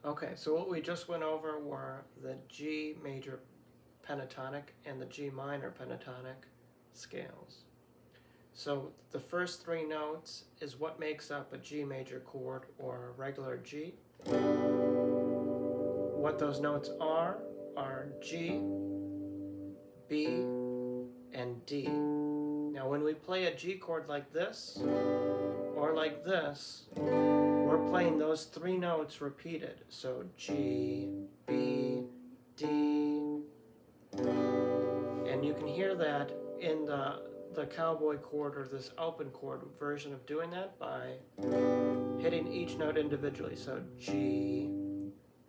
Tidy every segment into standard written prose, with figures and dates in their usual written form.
Okay, so what we just went over were the G major pentatonic and the G minor pentatonic scales. So the first three notes is what makes up a G major chord or a regular G. What those notes are G, B, and D. Now when we play a G chord like this, or like this, we're playing those three notes repeated. So G, B, D, and you can hear that in the cowboy chord or this open chord version of doing that by hitting each note individually. So G,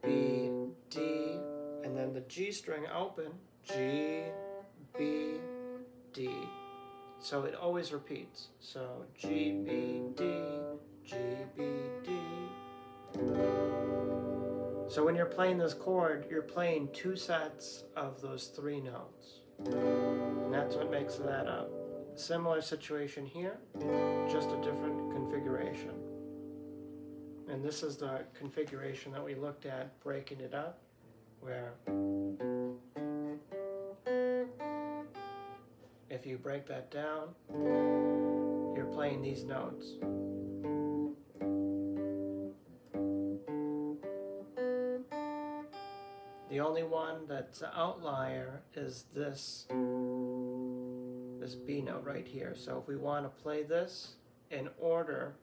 B, D, and then the G string open, G, B, D. So it always repeats. So G, B, D, G, B, D. So when you're playing this chord, you're playing two sets of those three notes. And that's what makes that up. Similar situation here, just a different configuration. And this is the configuration that we looked at breaking it up, where if you break that down, you're playing these notes. The only one that's an outlier is this B note right here. So if we want to play this in order,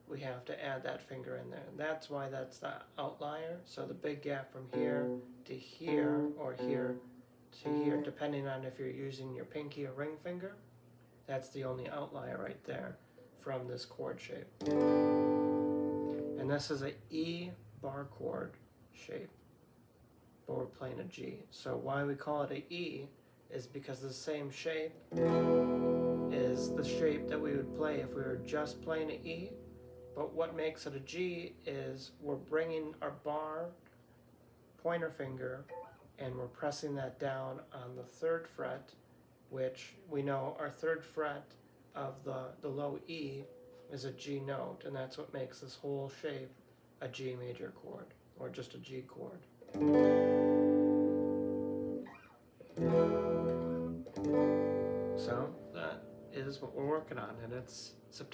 we have to add that finger in there. And that's why that's the outlier. So the big gap from here to here, or here to here, depending on if you're using your pinky or ring finger, that's the only outlier right there from this chord shape. And this is a E bar chord shape, but we're playing a G. So why we call it a E is because the same shape is the shape that we would play if we were just playing an E. But what makes it a G is we're bringing our bar pointer finger and we're pressing that down on the third fret, which we know our third fret of the low E is a G note, and that's what makes this whole shape a G major chord, or just a G chord. So that is what we're working on, and it's September.